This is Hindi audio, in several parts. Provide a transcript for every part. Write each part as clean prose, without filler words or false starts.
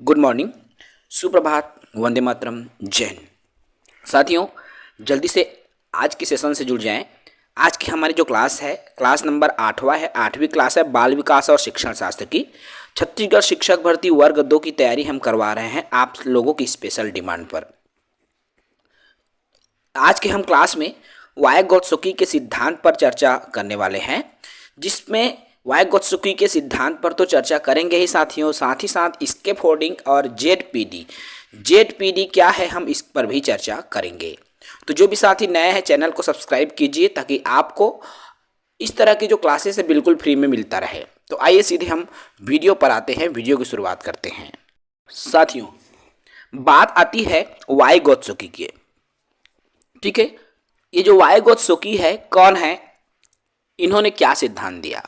गुड मॉर्निंग, सुप्रभात, वंदे मातरम, जय हिंद। साथियों, जल्दी से आज के सेशन से जुड़ जाएं। आज की हमारी जो क्लास है, क्लास नंबर 8वां है। 8वीं क्लास है बाल विकास और शिक्षण शास्त्र की। छत्तीसगढ़ शिक्षक भर्ती वर्ग 2 की तैयारी हम करवा रहे हैं आप लोगों की स्पेशल डिमांड पर। आज के हम क्लास में वायगोत्सुकी के सिद्धांत पर चर्चा करने वाले हैं, जिसमें वायगोत्सुकी के सिद्धांत पर तो चर्चा करेंगे ही साथियों, साथ ही साथ स्कैफोल्डिंग और जेडपीडी क्या है, हम इस पर भी चर्चा करेंगे। तो जो भी साथी नए हैं, चैनल को सब्सक्राइब कीजिए ताकि आपको इस तरह की जो क्लासेस है बिल्कुल फ्री में मिलता रहे। तो आइए सीधे हम वीडियो पर आते हैं, वीडियो की शुरुआत करते हैं। साथियों, बात आती है वायगोत्सुकी की। ठीक है, ये जो वायगोत्सुकी है कौन है, इन्होंने क्या सिद्धांत दिया?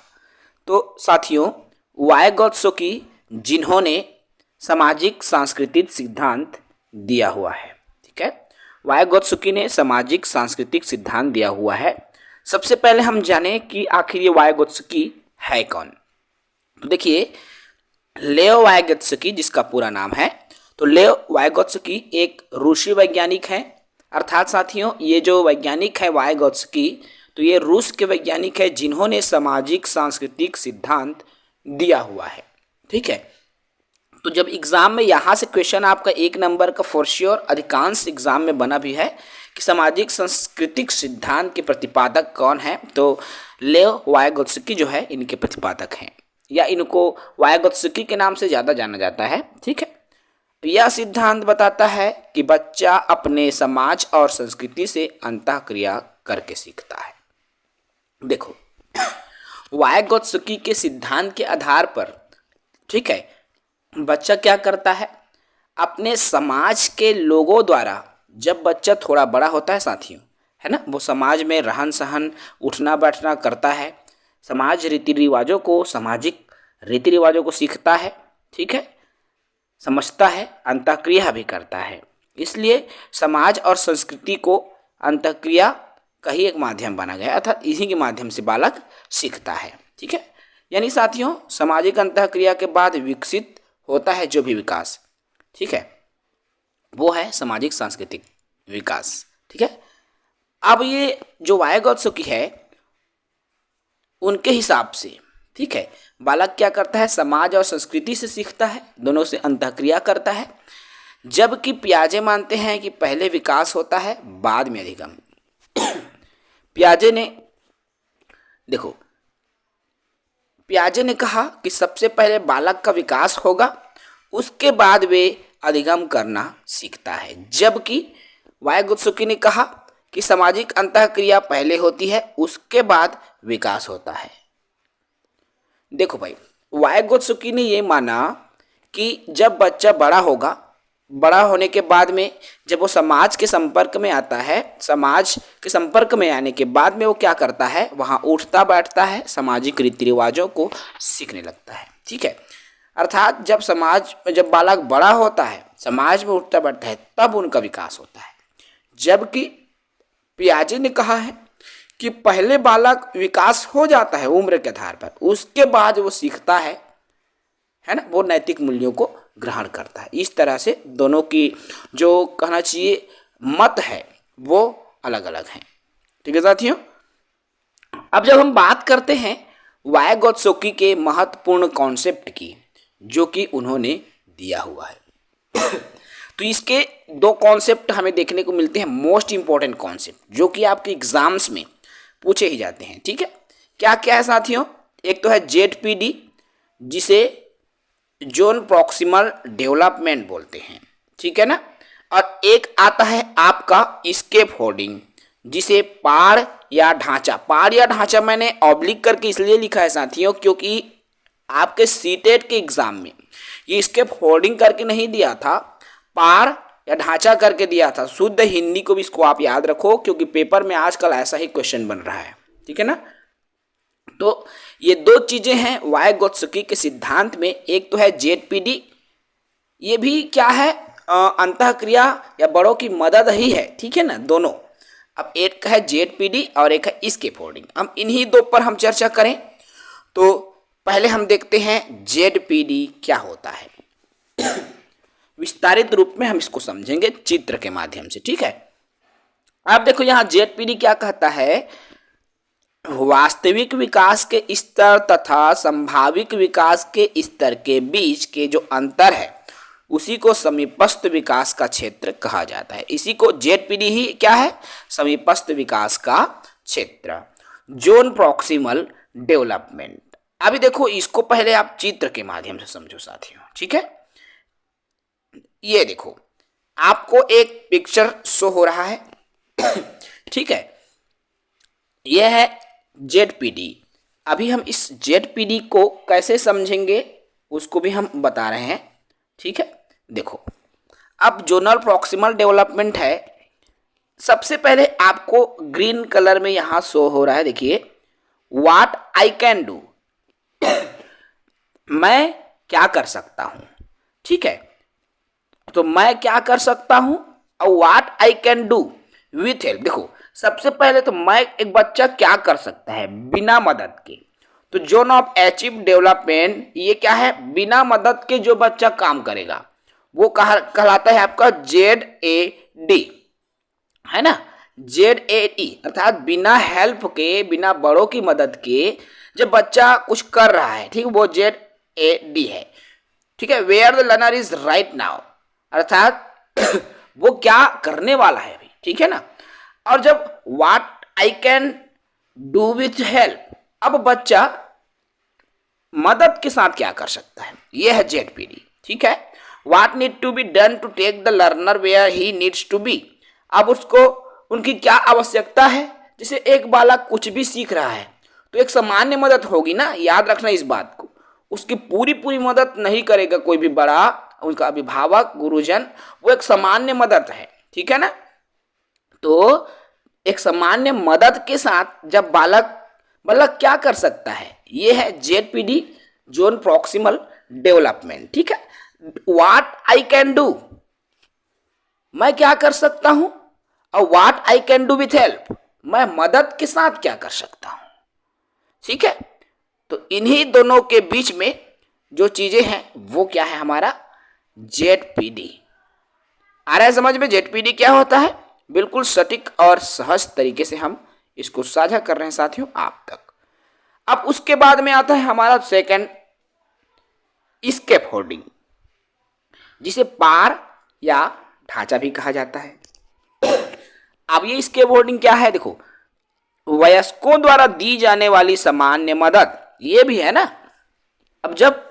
तो साथियों, वायगोत्सुकी जिन्होंने सामाजिक सांस्कृतिक सिद्धांत दिया हुआ है। ठीक है, वायगोत्सुकी ने सामाजिक सांस्कृतिक सिद्धांत दिया हुआ है। सबसे पहले हम जाने कि आखिर ये वायगोत्सुकी है कौन। तो देखिए, लेओ वायगोत्सुकी जिसका पूरा नाम है, तो लेओ वायगोत्सुकी एक रूसी वैज्ञानिक है। अर्थात साथियों, ये जो वैज्ञानिक है वायगोत्सुकी, तो ये रूस के वैज्ञानिक है जिन्होंने सामाजिक सांस्कृतिक सिद्धांत दिया हुआ है। ठीक है, तो जब एग्जाम में यहाँ से क्वेश्चन आपका 1 नंबर का फॉर श्योर अधिकांश एग्जाम में बना भी है कि सामाजिक सांस्कृतिक सिद्धांत के प्रतिपादक कौन है, तो लेओ वायगोत्सुकी जो है इनके प्रतिपादक हैं, या इनको वायगोत्सुकी के नाम से ज़्यादा जाना जाता है। ठीक है, यह सिद्धांत बताता है कि बच्चा अपने समाज और संस्कृति से अंतःक्रिया करके सीखता है। देखो, वायगोत्सुकी के सिद्धांत के आधार पर, ठीक है, बच्चा क्या करता है, अपने समाज के लोगों द्वारा जब बच्चा थोड़ा बड़ा होता है साथियों, है ना, वो समाज में रहन सहन, उठना बैठना करता है, समाज रीति रिवाजों को, सामाजिक रीति रिवाजों को सीखता है। ठीक है, समझता है, अंतःक्रिया भी करता है। इसलिए समाज और संस्कृति को अंतःक्रिया का ही एक माध्यम बना गया, अर्थात इसी के माध्यम से बालक सीखता है। ठीक है, यानी साथियों, सामाजिक अंतःक्रिया के बाद विकसित होता है जो भी विकास, ठीक है, वो है सामाजिक सांस्कृतिक विकास। ठीक है, अब ये जो वायगोत्सुकी है उनके हिसाब से, ठीक है, बालक क्या करता है, समाज और संस्कृति से सीखता है, दोनों से अंतःक्रिया करता है। जबकि पियाजे मानते हैं कि पहले विकास होता है बाद में अधिगम। पियाजे ने कहा कि सबसे पहले बालक का विकास होगा, उसके बाद वे अधिगम करना सीखता है। जबकि वायगोत्सुकी ने कहा कि सामाजिक अंतःक्रिया पहले होती है, उसके बाद विकास होता है। देखो भाई, वायगोत्सुकी ने ये माना कि जब बच्चा बड़ा होगा, बड़ा होने के बाद में जब वो समाज के संपर्क में आता है, समाज के संपर्क में आने के बाद में वो क्या करता है, वहाँ उठता बैठता है, सामाजिक रीति रिवाजों को सीखने लगता है। ठीक है, अर्थात जब बालक बड़ा होता है, समाज में उठता बैठता है, तब उनका विकास होता है। जबकि पियाजे ने कहा है कि पहले बालक विकास हो जाता है उम्र के आधार पर, उसके बाद वो सीखता है ना, वो नैतिक मूल्यों को ग्रहण करता है। इस तरह से दोनों की जो कहना चाहिए मत है वो अलग अलग हैं। ठीक है साथियों, अब जब हम बात करते हैं वायगोत्सुकी के महत्वपूर्ण कॉन्सेप्ट की जो कि उन्होंने दिया हुआ है, तो इसके 2 कॉन्सेप्ट हमें देखने को मिलते हैं, मोस्ट इंपॉर्टेंट कॉन्सेप्ट, जो कि आपके एग्जाम्स में पूछे ही जाते हैं। ठीक है, क्या क्या है साथियों? एक तो है जेडपीडी, जिसे जोन प्रॉक्सिमल डेवलपमेंट बोलते हैं, ठीक है ना, और एक आता है आपका स्कैफोल्डिंग, जिसे पाड़ या ढांचा मैंने ऑब्लिक करके इसलिए लिखा है साथियों, क्योंकि आपके सीटेट के एग्जाम में ये स्कैफोल्डिंग करके नहीं दिया था, पाड़ या ढांचा करके दिया था। शुद्ध हिंदी को भी इसको आप याद रखो, क्योंकि पेपर में आजकल ऐसा ही क्वेश्चन बन रहा है। ठीक है ना, तो ये 2 चीजें हैं वायगोत्सुकी के सिद्धांत में। एक तो है जेडपीडी, ये भी क्या है, अंतःक्रिया या बड़ों की मदद ही है। ठीक है ना, दोनों। अब एक है जेडपीडी और एक है स्कैफोल्डिंग। हम इन्हीं 2 पर हम चर्चा करें। तो पहले हम देखते हैं जेडपीडी क्या होता है। विस्तारित रूप में हम इसको समझेंगे चित्र के माध्यम से, ठीक है। अब देखो यहाँ जेडपीडी क्या कहता है, वास्तविक विकास के स्तर तथा संभावित विकास के स्तर के बीच के जो अंतर है उसी को समीपस्थ विकास का क्षेत्र कहा जाता है। इसी को जेडपीडी ही क्या है, समीपस्थ विकास का क्षेत्र, जोन प्रॉक्सिमल डेवलपमेंट। अभी देखो इसको पहले आप चित्र के माध्यम से समझो साथियों, ठीक है। ये देखो आपको एक पिक्चर शो हो रहा है ठीक है, यह है जेडपीडी। अभी हम इस जेडपीडी को कैसे समझेंगे उसको भी हम बता रहे हैं, ठीक है। देखो अब जोनल प्रॉक्सिमल डेवलपमेंट है, सबसे पहले आपको ग्रीन कलर में यहां शो हो रहा है, देखिए व्हाट आई कैन डू, मैं क्या कर सकता हूं, ठीक है। तो मैं क्या कर सकता हूं और what I can do with help. देखो सबसे पहले तो मैं, एक बच्चा क्या कर सकता है बिना मदद के, तो जोन ऑफ अचीव डेवलपमेंट ये क्या है, बिना मदद के जो बच्चा काम करेगा वो कहलाता है आपका ZAD, है ना, ZAD अर्थात बिना हेल्प के, बिना बड़ों की मदद के जब बच्चा कुछ कर रहा है, ठीक, वो ZAD है, ठीक है। Where the learner is right now अर्थात वो क्या करने वाला है अभी, ठीक है ना। और जब what I can do with help, अब बच्चा मदद के साथ क्या कर सकता है, यह है जेडपीडी, ठीक है। What need to be done to take the learner where he needs to be, अब उसको उनकी क्या आवश्यकता है। जैसे एक बालक कुछ भी सीख रहा है तो एक सामान्य मदद होगी ना, याद रखना इस बात को, उसकी पूरी मदद नहीं करेगा कोई भी बड़ा, उनका अभिभावक गुरुजन, वो एक सामान्य मदद है, ठीक है ना। तो एक सामान्य मदद के साथ जब बालक क्या कर सकता है, ये है जेडपीडी, जोन प्रॉक्सिमल डेवलपमेंट, ठीक है। व्हाट आई कैन डू, मैं क्या कर सकता हूं, और what I can do with help, मैं मदद के साथ क्या कर सकता हूं, ठीक है। तो इन्हीं दोनों के बीच में जो चीजें हैं वो क्या है, हमारा जेडपीडी। आ रहा है समझ में जेडपीडी क्या होता है, बिल्कुल सटीक और सहज तरीके से हम इसको साझा कर रहे हैं साथियों आप तक। अब उसके बाद में आता है हमारा सेकंड, स्कैफोल्डिंग, जिसे पार या ढांचा भी कहा जाता है। अब ये स्कैफोल्डिंग क्या है, देखो वयस्कों द्वारा दी जाने वाली सामान्य मदद, ये भी है ना। अब जब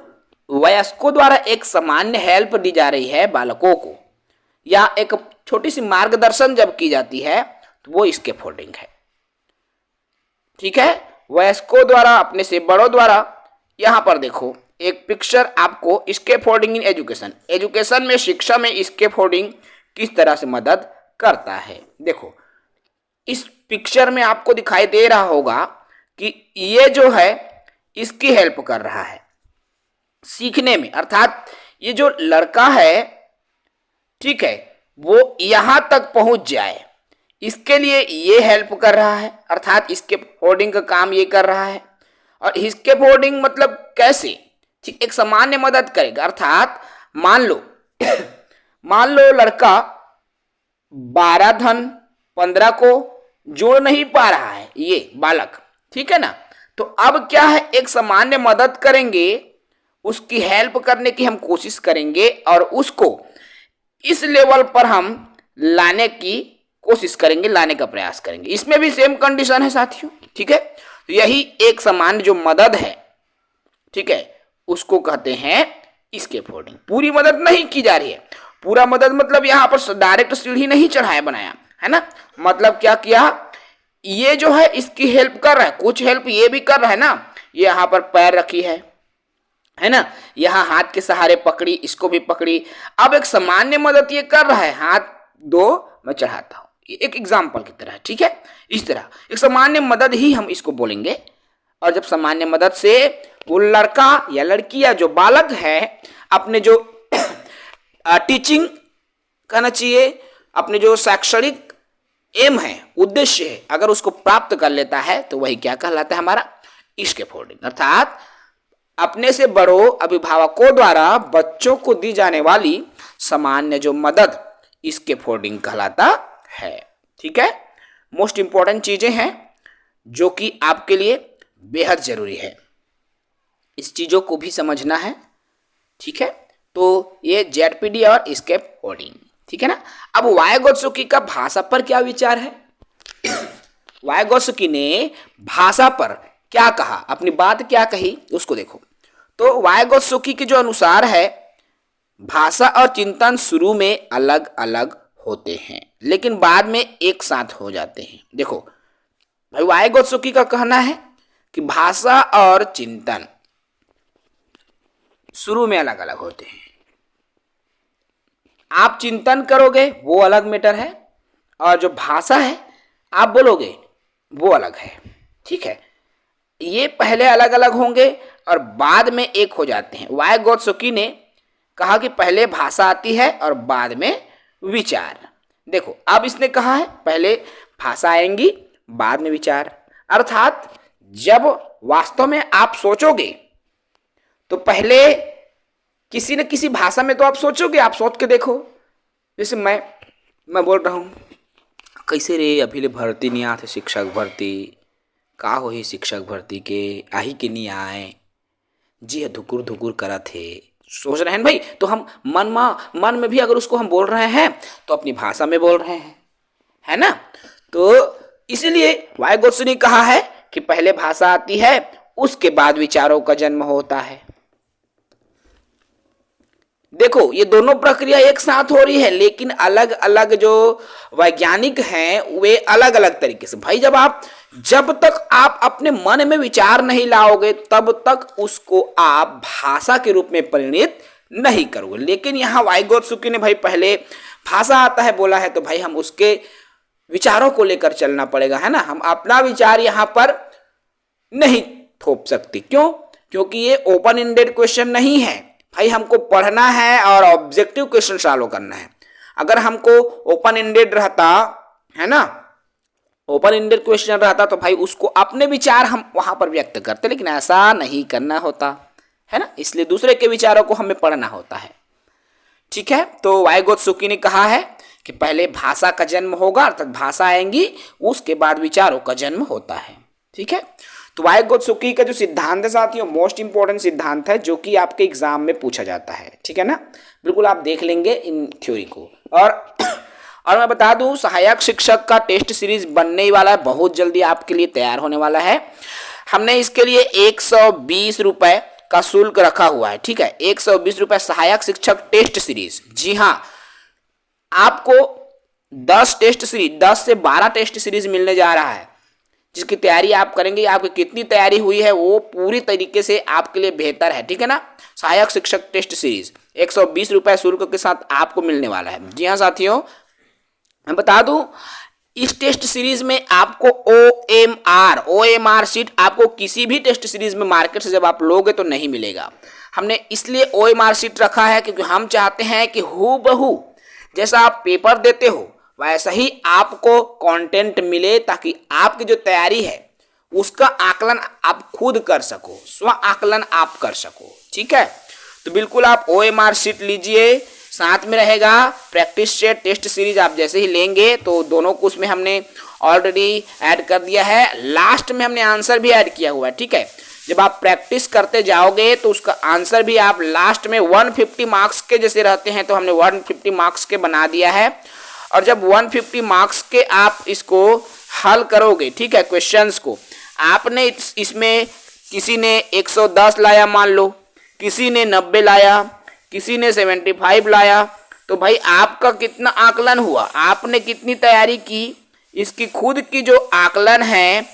वयस्कों द्वारा एक सामान्य हेल्प दी जा रही है बालकों को, या एक छोटी सी मार्गदर्शन जब की जाती है तो वो स्कैफोल्डिंग है, ठीक है। वयस्कों द्वारा, अपने से बड़ों द्वारा, यहां पर देखो एक पिक्चर आपको स्कैफोल्डिंग इन एजुकेशन, एजुकेशन में, शिक्षा में स्कैफोल्डिंग किस तरह से मदद करता है। देखो इस पिक्चर में आपको दिखाई दे रहा होगा कि ये जो है इसकी हेल्प कर रहा है सीखने में, अर्थात ये जो लड़का है, ठीक है, वो यहां तक पहुंच जाए, इसके लिए ये हेल्प कर रहा है, अर्थात इसके फोल्डिंग का काम ये कर रहा है। और इसके फोल्डिंग मतलब कैसे, ठीक, एक सामान्य मदद करेगा, अर्थात मान लो लड़का 12 धन 15 को जोड़ नहीं पा रहा है, ये बालक, ठीक है ना। तो अब क्या है, एक सामान्य मदद करेंगे, उसकी हेल्प करने की हम कोशिश करेंगे और उसको इस लेवल पर हम लाने की कोशिश करेंगे, लाने का प्रयास करेंगे। इसमें भी सेम कंडीशन है साथियों, ठीक है। तो यही एक सामान्य जो मदद है, ठीक है, उसको कहते हैं स्कैफोल्डिंग। पूरी मदद नहीं की जा रही है, पूरा मदद मतलब यहां पर डायरेक्ट सीढ़ी नहीं चढ़ाया बनाया है ना, मतलब क्या किया, ये जो है इसकी हेल्प कर रहा है, कुछ हेल्प ये भी कर रहा है ना, ये यहां पर पैर रखी है ना, यहाँ हाथ के सहारे पकड़ी, इसको भी पकड़ी। अब एक सामान्य मदद ये कर रहा है, हाथ दो मैं चढ़ाता हूं, एक एग्जाम्पल की तरह, ठीक है। इस तरह एक सामान्य मदद ही हम इसको बोलेंगे। और जब सामान्य मदद से वो लड़का या लड़की या जो बालक है अपने जो टीचिंग कहना चाहिए, अपने जो शैक्षणिक एम है, उद्देश्य है, अगर उसको प्राप्त कर लेता है तो वही क्या कहलाता है, हमारा स्कैफोल्डिंग, अर्थात अपने से बड़ों अभिभावकों द्वारा बच्चों को दी जाने वाली सामान्य जो मदद, इसके फोल्डिंग कहलाता है। ठीक है, मोस्ट इंपॉर्टेंट चीजें हैं जो कि आपके लिए बेहद जरूरी है, इस चीजों को भी समझना है। ठीक है, तो ये जेडपीडी और स्केप फोल्डिंग। ठीक है ना। अब वाइगोत्सुकी का भाषा पर क्या विचार है? वाइगोत्सुकी ने भाषा पर क्या कहा, अपनी बात क्या कही, उसको देखो। तो वाइगोत्सुकी के जो अनुसार है, भाषा और चिंतन शुरू में अलग अलग होते हैं लेकिन बाद में एक साथ हो जाते हैं। देखो भाई, वाइगोत्सुकी का कहना है कि भाषा और चिंतन शुरू में अलग अलग होते हैं। आप चिंतन करोगे वो अलग मैटर है, और जो भाषा है आप बोलोगे वो अलग है। ठीक है, ये पहले अलग अलग होंगे और बाद में एक हो जाते हैं। वाइगोत्सुकी ने कहा कि पहले भाषा आती है और बाद में विचार। देखो, अब इसने कहा है पहले भाषा आएंगी बाद में विचार, अर्थात जब वास्तव में आप सोचोगे तो पहले किसी न किसी भाषा में तो आप सोचोगे। आप सोच के देखो, जैसे मैं बोल रहा हूँ, कैसे रे अभी ले भर्ती नहीं आते शिक्षक भर्ती, का हो ही शिक्षक भर्ती के आही के नहीं आए जी, धुकुर धुकुर करा थे, सोच रहे हैं भाई। तो हम मन में भी अगर उसको हम बोल रहे हैं तो अपनी भाषा में बोल रहे हैं, है ना। तो इसलिए वाइगोत्सुकी ने कहा है कि पहले भाषा आती है, उसके बाद विचारों का जन्म होता है। देखो, ये दोनों प्रक्रिया एक साथ हो रही है लेकिन अलग अलग जो वैज्ञानिक हैं वे अलग अलग तरीके से। भाई, जब तक आप अपने मन में विचार नहीं लाओगे तब तक उसको आप भाषा के रूप में परिणित नहीं करोगे। लेकिन यहाँ वाइगोत्सुकी ने भाई पहले भाषा आता है बोला है, तो भाई हम उसके विचारों को लेकर चलना पड़ेगा, है ना। हम अपना विचार यहाँ पर नहीं थोप सकते। क्यों? क्योंकि ये ओपन एंडेड क्वेश्चन नहीं है भाई, हमको पढ़ना है और ऑब्जेक्टिव क्वेश्चन सॉल्व करना है। अगर हमको ओपन एंडेड रहता, है ना, ओपन एंडेड क्वेश्चन रहता तो भाई उसको अपने विचार हम वहां पर व्यक्त करते, लेकिन ऐसा नहीं करना होता, है ना। इसलिए दूसरे के विचारों को हमें पढ़ना होता है। ठीक है, तो वाइगोत्सुकी ने कहा है कि पहले भाषा का जन्म होगा, अर्थात भाषा आएंगी, उसके बाद विचारों का जन्म होता है। ठीक है, तो वाइगोत्सुकी का जो सिद्धांत है साथियों, मोस्ट इंपॉर्टेंट सिद्धांत है जो कि आपके एग्जाम में पूछा जाता है। ठीक है ना, बिल्कुल आप देख लेंगे इन थ्योरी को। और मैं बता दूं, सहायक शिक्षक का टेस्ट सीरीज बनने वाला है, बहुत जल्दी आपके लिए तैयार होने वाला है। हमने इसके लिए 120 रुपए का शुल्क रखा हुआ है। ठीक है, 120 रुपए सहायक शिक्षक टेस्ट सीरीज। जी हाँ, आपको 10 टेस्ट सीरीज, 10 से 12 टेस्ट सीरीज मिलने जा रहा है, जिसकी तैयारी आप करेंगे। आपकी कितनी तैयारी हुई है वो पूरी तरीके से आपके लिए बेहतर है। ठीक है ना, सहायक शिक्षक टेस्ट सीरीज 120 रुपए शुल्क के साथ आपको मिलने वाला है। जी हाँ साथियों, मैं बता दूं, इस टेस्ट सीरीज में आपको OMR शीट आपको किसी भी टेस्ट सीरीज में मार्केट से जब आप लोगे तो नहीं मिलेगा। हमने इसलिए OMR शीट रखा है क्योंकि हम चाहते हैं कि हूबहू जैसा आप पेपर देते हो वैसा ही आपको कंटेंट मिले, ताकि आपकी जो तैयारी है उसका आकलन आप खुद कर सको, स्व आकलन आप कर सको। ठीक है, तो बिल्कुल आप OMR शीट लीजिए, साथ में रहेगा प्रैक्टिस सेट टेस्ट सीरीज। आप जैसे ही लेंगे तो दोनों को उसमें हमने ऑलरेडी ऐड कर दिया है, लास्ट में हमने आंसर भी ऐड किया हुआ है। ठीक है, जब आप प्रैक्टिस करते जाओगे तो उसका आंसर भी आप लास्ट में 150 मार्क्स के जैसे रहते हैं, तो हमने 150 मार्क्स के बना दिया है। और जब 150 मार्क्स के आप इसको हल करोगे, ठीक है, क्वेश्चंस को, आपने इसमें किसी ने 110 लाया मान लो, किसी ने 90 लाया, किसी ने 75 लाया, तो भाई आपका कितना आकलन हुआ, आपने कितनी तैयारी की, इसकी खुद की जो आकलन है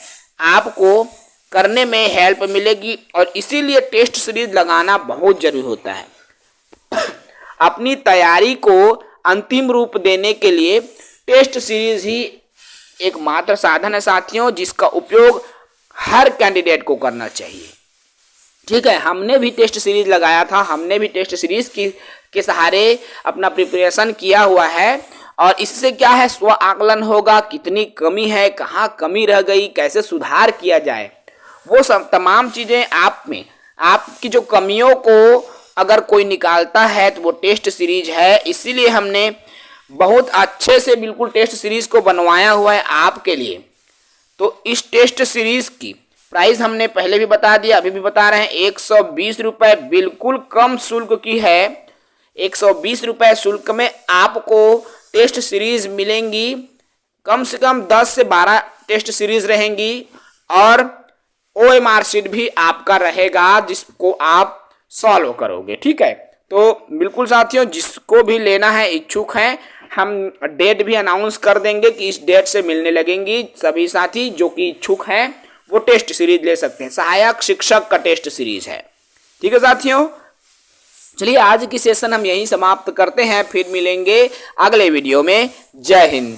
आपको करने में हेल्प मिलेगी। और इसीलिए टेस्ट सीरीज लगाना बहुत जरूरी होता है। अपनी तैयारी को अंतिम रूप देने के लिए टेस्ट सीरीज ही एकमात्र साधन है साथियों, जिसका उपयोग हर कैंडिडेट को करना चाहिए। ठीक है, हमने भी टेस्ट सीरीज लगाया था, हमने भी टेस्ट सीरीज के सहारे अपना प्रिपरेशन किया हुआ है। और इससे क्या है, स्व आकलन होगा, कितनी कमी है, कहाँ कमी रह गई, कैसे सुधार किया जाए, वो सब तमाम चीजें आप में, आपकी जो कमियों को अगर कोई निकालता है तो वो टेस्ट सीरीज है, इसीलिए हमने बहुत अच्छे से बिल्कुल टेस्ट सीरीज को बनवाया हुआ है आपके लिए। तो इस टेस्ट सीरीज की प्राइस हमने पहले भी बता दिया, अभी भी बता रहे हैं, 120 रुपये बिल्कुल कम शुल्क की है। 120 रुपये शुल्क में आपको टेस्ट सीरीज मिलेंगी, कम से कम 10 से 12 टेस्ट सीरीज रहेंगी और OMR शीट भी आपका रहेगा जिसको आप सॉल्व करोगे। ठीक है, तो बिल्कुल साथियों, जिसको भी लेना है, इच्छुक हैं, हम डेट भी अनाउंस कर देंगे कि इस डेट से मिलने लगेंगी। सभी साथी जो कि इच्छुक हैं वो टेस्ट सीरीज ले सकते हैं, सहायक शिक्षक का टेस्ट सीरीज है। ठीक है साथियों, चलिए आज की सेशन हम यहीं समाप्त करते हैं, फिर मिलेंगे अगले वीडियो में। जय हिंद।